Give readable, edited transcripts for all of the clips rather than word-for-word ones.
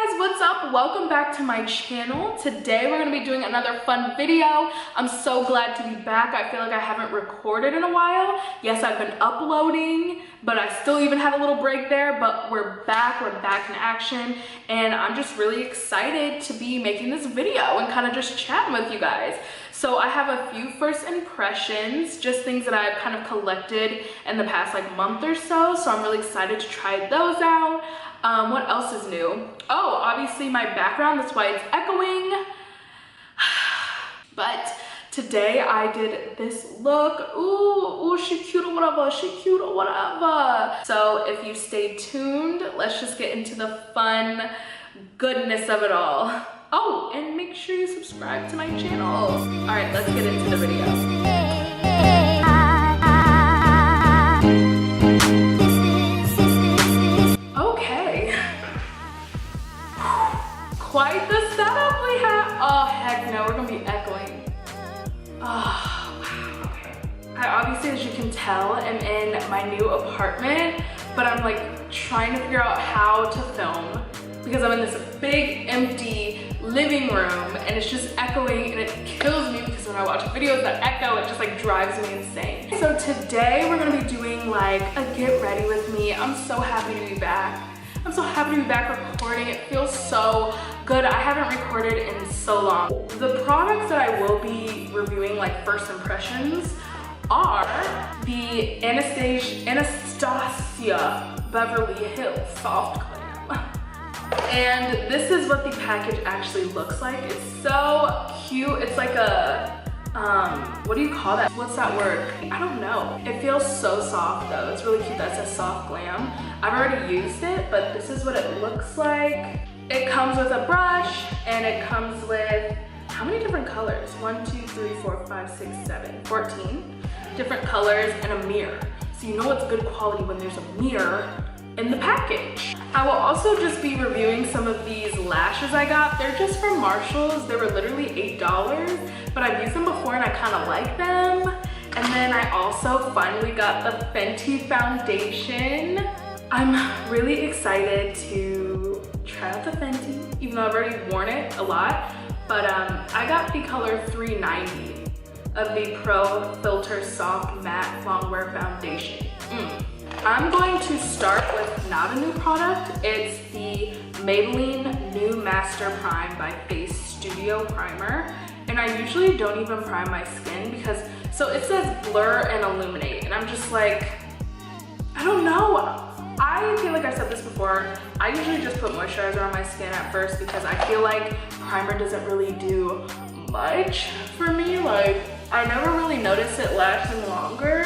guys, what's up? Welcome back to my channel. Today we're going to be doing another fun video. I'm so glad to be back. I feel like I haven't recorded in a while. Yes, I've been uploading, but I still even had a little break there, but we're back in action, and I'm just really excited to be making this video and kind of just chatting with you guys. So I have a few first impressions, just things that I've kind of collected in the past month or so. So I'm really excited to try those out. What else is new? Oh, obviously my background, that's why it's echoing. But today I did this look. Ooh, she cute or whatever, she cute or whatever. So if you stay tuned, let's just get into the fun goodness of it all. Oh, and make sure you subscribe to my channel. All right, let's get into the video. Okay. Quite the setup we have. Oh, heck no, we're gonna be echoing. Oh, wow, okay. I obviously, as you can tell, am in my new apartment, but I'm trying to figure out how to film because I'm in this big empty living room and it's just echoing, and it kills me because when I watch videos that echo, it just drives me insane. So today we're gonna be doing a get ready with me. I'm so happy to be back. I'm so happy to be back recording. It feels so good. I haven't recorded in so long. The products that I will be reviewing first impressions are the Anastasia Beverly Hills Soft Glam. And this is what the package actually looks like. It's so cute. It's like a, what do you call that? What's that word? I don't know. It feels so soft though. It's really cute that it says Soft Glam. I've already used it, but this is what it looks like. It comes with a brush, and it comes with, how many different colors? 1, 2, 3, 4, 5, 6, 7, 14 different colors, and a mirror. So you know it's good quality when there's a mirror in the package. I will also just be reviewing some of these lashes I got. They're just from Marshalls. They were literally $8, but I've used them before and I kind of like them. And then I also finally got the Fenty foundation. I'm really excited to try out the Fenty, even though I've already worn it a lot. But I got the color 390 of the Pro Filter Soft Matte Longwear Foundation. I'm going to start with not a new product. It's the Maybelline New Master Prime by Face Studio Primer. And I usually don't even prime my skin because, so it says blur and illuminate. And I'm just I don't know. I feel like I said this before, I usually just put moisturizer on my skin at first because I feel like primer doesn't really do much for me. I never really noticed it lasting longer.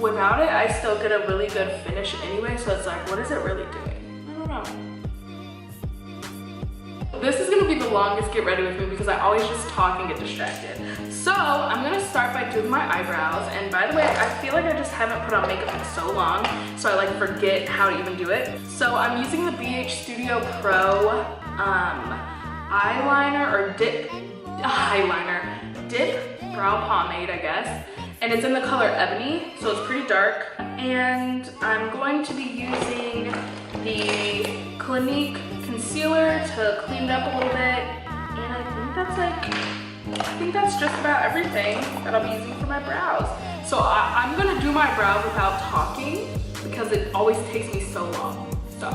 Without it, I still get a really good finish anyway, so it's what is it really doing? I don't know. This is gonna be the longest get ready with me because I always just talk and get distracted. So I'm gonna start by doing my eyebrows, and by the way, I feel like I just haven't put on makeup in so long, so I forget how to even do it. So I'm using the ABH Studio Pro eyeliner or dip brow pomade, I guess. And it's in the color Ebony, so it's pretty dark. And I'm going to be using the Clinique concealer to clean it up a little bit. And I think that's just about everything that I'll be using for my brows. So I'm gonna do my brows without talking because it always takes me so long. So.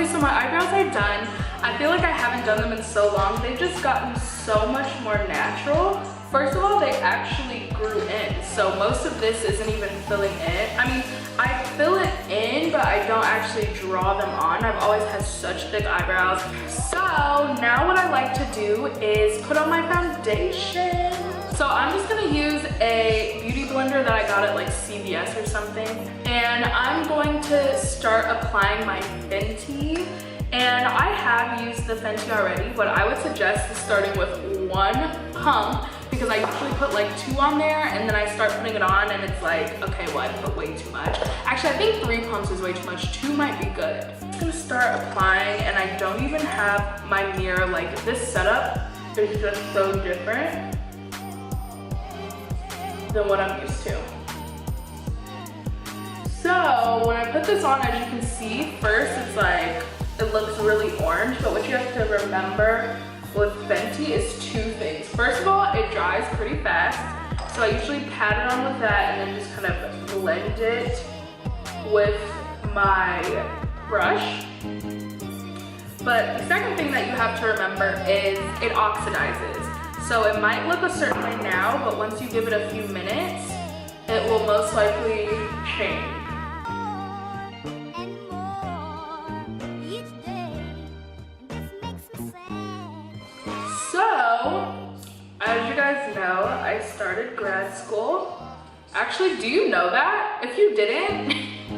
Okay, so my eyebrows are done. I feel like I haven't done them in so long. They've just gotten so much more natural. First of all, they actually grew in, so most of this isn't even filling in. I mean, I fill it in, but I don't actually draw them on. I've always had such thick eyebrows. So now what I like to do is put on my foundation. So I'm just gonna use a beauty blender that I got at like CVS or something. And I'm going to start applying my Fenty. And I have used the Fenty already, but I would suggest starting with one pump because I usually put like 2 on there and then I start putting it on and it's like, okay, well, I put way too much. Actually, I think 3 pumps is way too much. 2 might be good. I'm just gonna start applying and I don't even have my mirror. Like this setup is just so different than what I'm used to. So when I put this on, as you can see, first it's like, it looks really orange, but what you have to remember with Fenty is 2 things. First of all, it dries pretty fast. So I usually pat it on with that and then just kind of blend it with my brush. But the second thing that you have to remember is it oxidizes. So it might look a certain way now, but once you give it a few minutes, it will most likely change. So, as you guys know, I started grad school. Actually, do you know that? If you didn't,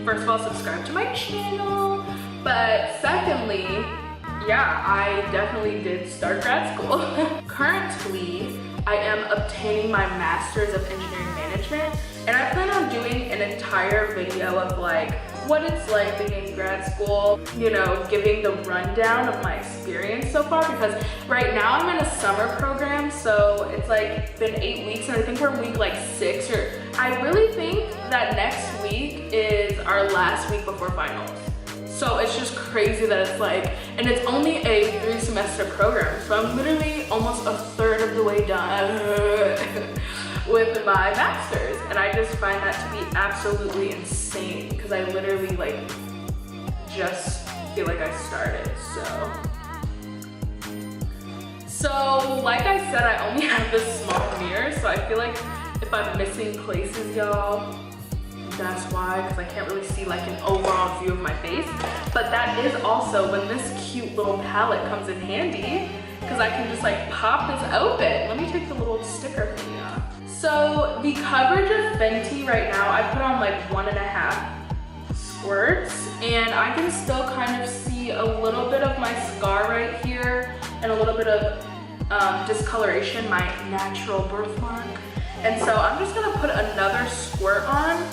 first of all, subscribe to my channel. But secondly, yeah, I definitely did start grad school. Currently, I am obtaining my Master's of Engineering Management, and I plan on doing an entire video of like what it's like being in grad school, you know, giving the rundown of my experience so far, because right now I'm in a summer program, so it's like been 8 weeks and I think we're in week like 6, or I really think that next week is our last week before finals. So it's just crazy that it's like, and it's only a 3-semester program, so I'm literally almost a third of the way done with my master's, and I just find that to be absolutely insane because I literally like just feel like I started. So like I said, I only have this small mirror, so I feel like if I'm missing places, y'all, that's why, because I can't really see like an overall view of my face. But that is also when this cute little palette comes in handy, because I can just like pop this open. Let me take the little sticker from you. So the coverage of Fenty right now, I put on like 1.5 squirts, and I can still kind of see a little bit of my scar right here and a little bit of discoloration, my natural birthmark. And so I'm just gonna put another squirt on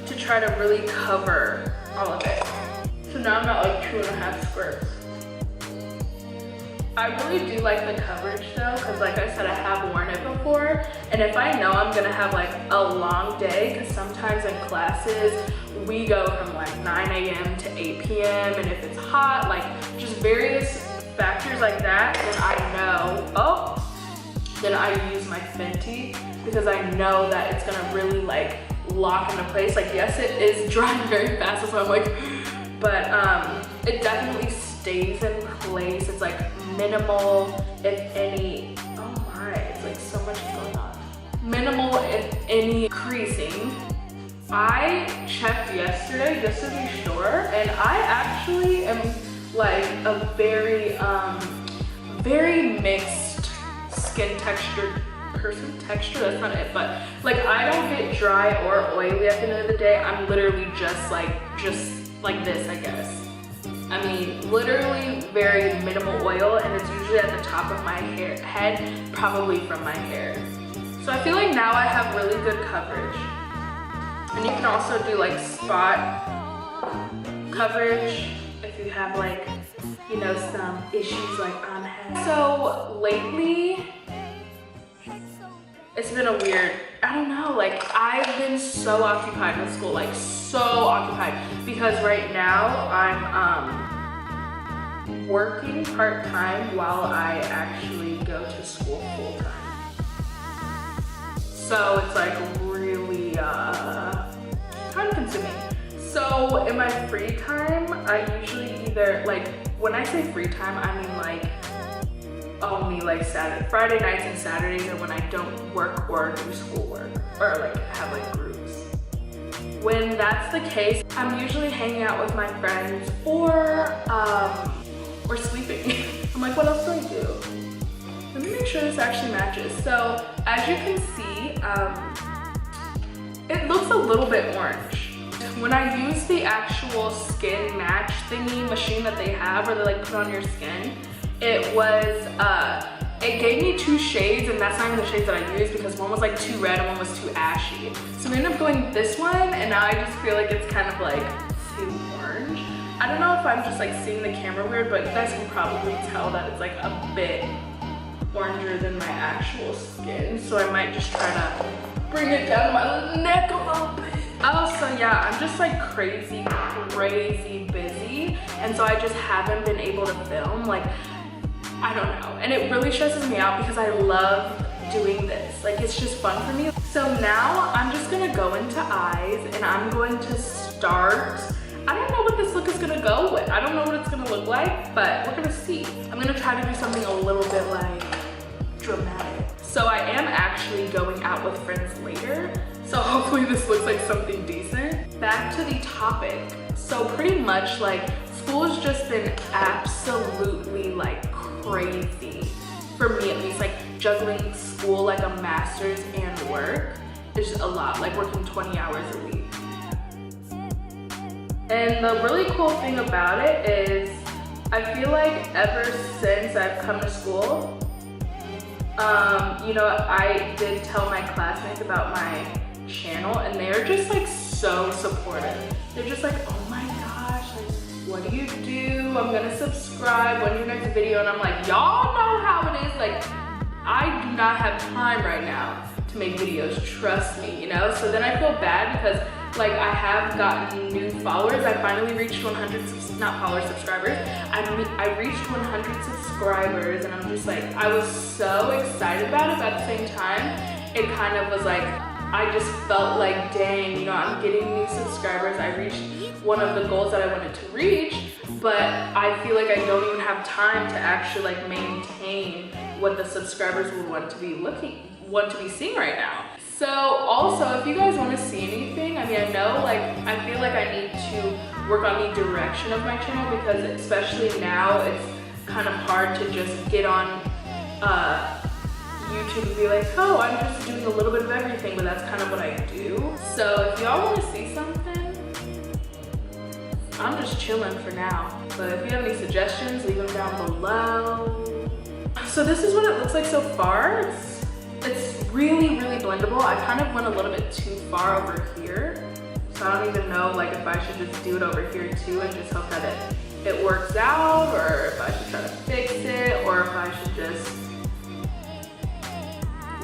to try to really cover all of it. So now I'm at like 2.5 squirts. I really do like the coverage though, because like I said, I have worn it before, and if I know I'm gonna have like a long day, because sometimes in classes we go from like 9 a.m. to 8 p.m. and if it's hot, like just various factors like that, then I know, then I use my Fenty because I know that it's gonna really like lock into place. Like yes, it is drying very fast, so I'm like, but it definitely stays in place. It's like minimal, if any, oh my, it's like so much is going on. Minimal, if any, creasing. I checked yesterday just to be sure, and I actually am like a very, very mixed skin texture person. Texture, that's not it, but like I don't get dry or oily at the end of the day. I'm literally just like this, I guess. I mean, literally very minimal oil, and it's usually at the top of my head, probably from my hair. So I feel like now I have really good coverage. And you can also do like spot coverage if you have like, you know, some issues like on head. So lately, it's been a weird, I don't know, like I've been so occupied with school, like so occupied, because right now I'm working part-time while I actually go to school full-time. So it's like really time-consuming. So in my free time, I usually either, like, when I say free time, I mean like only like Friday nights and Saturdays are when I don't work or do schoolwork or like have like groups. When that's the case, I'm usually hanging out with my friends or sleeping. I'm like, what else do I do? Let me make sure this actually matches. So as you can see, it looks a little bit orange. When I use the actual skin match thingy machine that they have where they like put on your skin, it gave me 2 shades, and that's not even the shades that I used because one was like too red and one was too ashy. So we ended up going this one, and now I just feel like it's kind of like too orange. I don't know if I'm just like seeing the camera weird, but you guys can probably tell that it's like a bit oranger than my actual skin. So I might just try to bring it down to my neck a little bit. Oh, so yeah, I'm just like crazy busy. And so I just haven't been able to film, like, I don't know. And it really stresses me out because I love doing this. Like, it's just fun for me. So now I'm just gonna go into eyes and I'm going to start. I don't know what this look is gonna go with. I don't know what it's gonna look like, but we're gonna see. I'm gonna try to do something a little bit like dramatic. So I am actually going out with friends later. So hopefully this looks like something decent. Back to the topic. So pretty much like school has just been absolutely like crazy. For me at least, like juggling school, like a master's and work is a lot, like working 20 hours a week. And the really cool thing about it is I feel like ever since I've come to school, you know, I did tell my classmates about my channel and they're just like so supportive. They're just like, oh my gosh, like, what do you do? I'm gonna subscribe. When's your next video? And I'm like, y'all know how it is. Like, I do not have time right now to make videos, trust me, you know? So then I feel bad because like I have gotten new followers. I finally reached 100, not followers, subscribers. I reached 100 subscribers and I'm just like, I was so excited about it, but at the same time, it kind of was like, I just felt like, dang, you know, I'm getting new subscribers. I reached one of the goals that I wanted to reach, but I feel like I don't even have time to actually like maintain what the subscribers would want to be seeing right now. So also, if you guys want to see anything, I mean, I know like, I feel like I need to work on the direction of my channel because especially now it's kind of hard to just get on YouTube and be like, oh, I'm just doing a little bit of everything, but that's kind of what I do. So if y'all want to see something, I'm just chilling for now. But if you have any suggestions, leave them down below. So this is what it looks like so far. It's really, really blendable. I kind of went a little bit too far over here. So I don't even know like if I should just do it over here too and just hope that it works out, or if I should try to fix it, or if I should just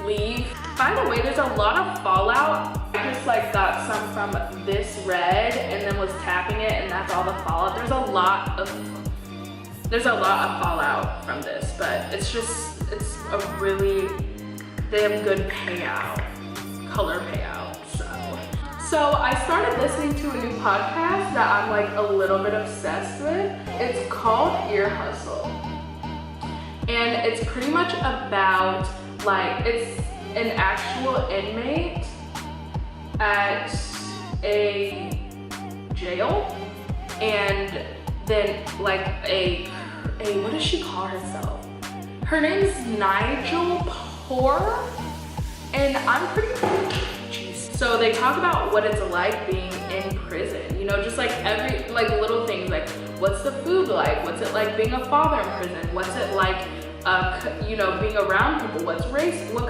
leave. By the way, there's a lot of fallout. I just like got some from this red and then was tapping it and that's all the fallout. There's a lot of fallout from this, but it's a really damn good color payout. So I started listening to a new podcast that I'm like a little bit obsessed with. It's called Ear Hustle. And it's pretty much about like, it's an actual inmate at a jail, and then like what does she call herself? Her name is Nigel Poor, and I'm pretty, so they talk about what it's like being in prison, you know, just like every like little things, like what's the food like, what's it like being a father in prison, what's it like you know, being around people, what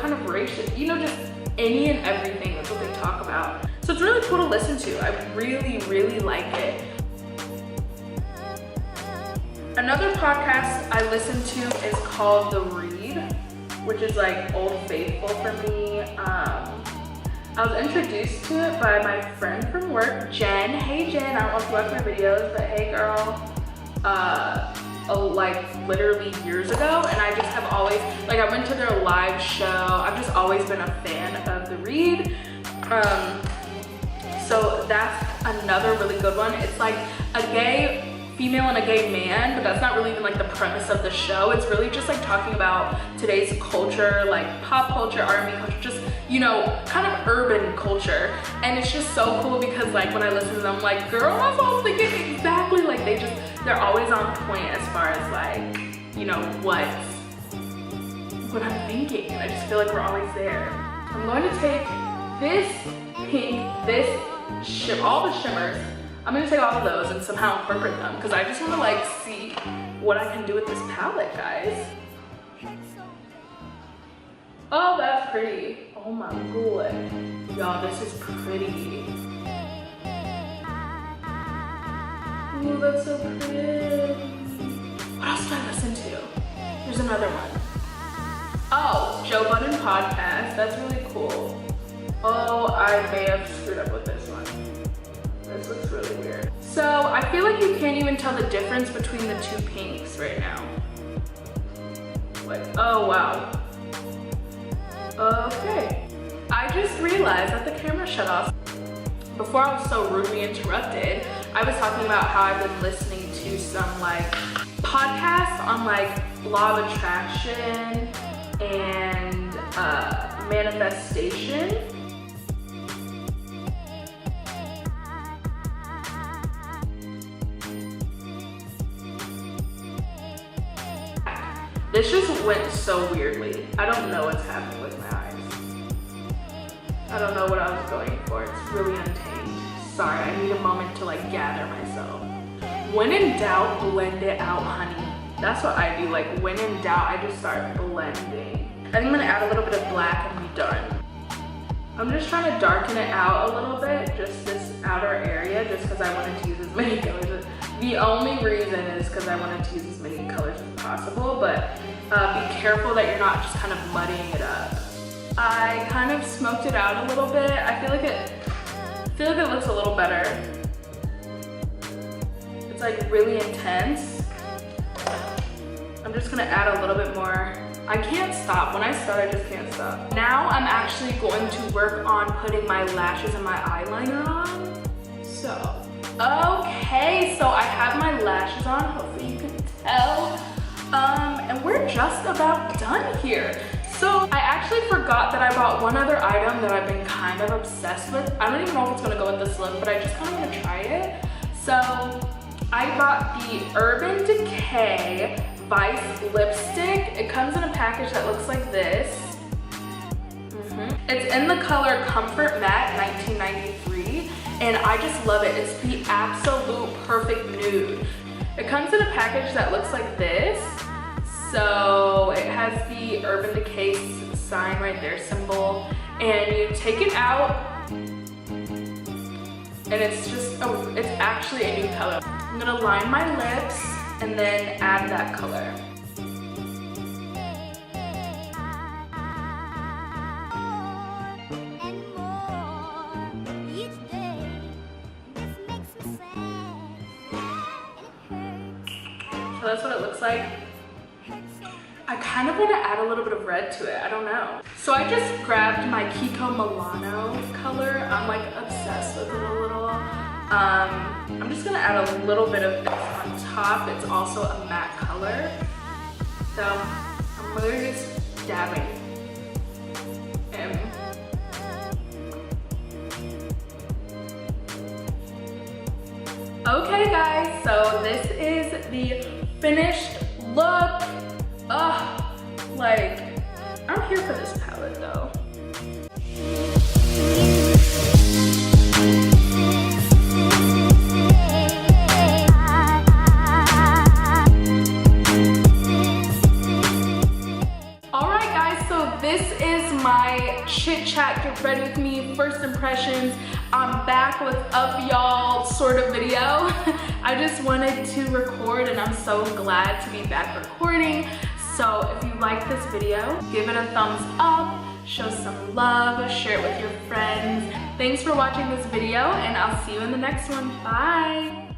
kind of race, you know, just any and everything. That's what they talk about. So it's really cool to listen to. I really, really like it. Another podcast I listen to is called The Read, which is like Old Faithful for me. I was introduced to it by my friend from work, Jen. Hey Jen, I don't know if you watch my videos, but hey girl. Like literally years ago, and I just have always, like I went to their live show. I've just always been a fan of The Read. So that's another really good one. It's like a gay female and a gay man, but that's not really even like the premise of the show. It's really just like talking about today's culture, like pop culture, R&B culture, just, you know, kind of urban culture. And it's just so cool because like when I listen to them, I'm like, girl, that's what I was thinking exactly. Like they're always on point as far as like, you know, what I'm thinking. And I just feel like we're always there. I'm going to take this pink, all the shimmers. I'm gonna take all of those and somehow incorporate them because I just want to like see what I can do with this palette, guys. Oh, that's pretty. Oh my god. Y'all, this is pretty. Oh, that's so pretty. What else did I listen to? There's another one. Oh, Joe Budden podcast. That's really cool. Oh, I may have screwed up with this one. This looks really weird. So I feel like you can't even tell the difference between the two pinks right now. Like, oh wow. Okay. I just realized that the camera shut off. Before I was so rudely interrupted, I was talking about how I've been listening to some like podcasts on like law of attraction and manifestation. This just went so weirdly. I don't know what's happening with my eyes. I don't know what I was going for. It's really untamed. Sorry, I need a moment to like gather myself. When in doubt, blend it out, honey. That's what I do. Like when in doubt, I just start blending. I think I'm gonna add a little bit of black and be done. I'm just trying to darken it out a little bit, just this outer area, just because I wanted to use as many colors. The only reason is because I wanted to use as many colors as possible, but be careful that you're not just kind of muddying it up. I kind of smoked it out a little bit. I feel like it looks a little better. It's like really intense. I'm just gonna add a little bit more. I can't stop. When I start, I just can't stop. Now I'm actually going to work on putting my lashes and my eyeliner on. So, okay, so I have my lashes on. Hopefully you can tell. And we're just about done here. So I actually forgot that I bought one other item that I've been kind of obsessed with. I don't even know if it's gonna go with this look, but I just kind of want to try it. So I bought the Urban Decay Vice lipstick. It comes in a package that looks like this. It's in the color Comfort Matte 1993, and I just love it. It's the absolute perfect nude. It comes in a package that looks like this. So it has the Urban Decay sign right there, symbol, and you take it out, and it's just, it's actually a new color. I'm gonna line my lips and then add that color. So that's what it looks like. I kind of want to add a little bit of red to it. I don't know. So I just grabbed my Kiko Milano color. I'm like obsessed with it a little. I'm just gonna add a little bit of this on top. It's also a matte color. So I'm literally just dabbing in. Okay guys, so this is the finished look. Like, I'm here for this palette though. Alright guys, so this is my chit chat, get ready with me, first impressions. I'm back with up y'all sort of video. I just wanted to record and I'm so glad to be back recording. So if you like this video, give it a thumbs up, show some love, share it with your friends. Thanks for watching this video and I'll see you in the next one. Bye.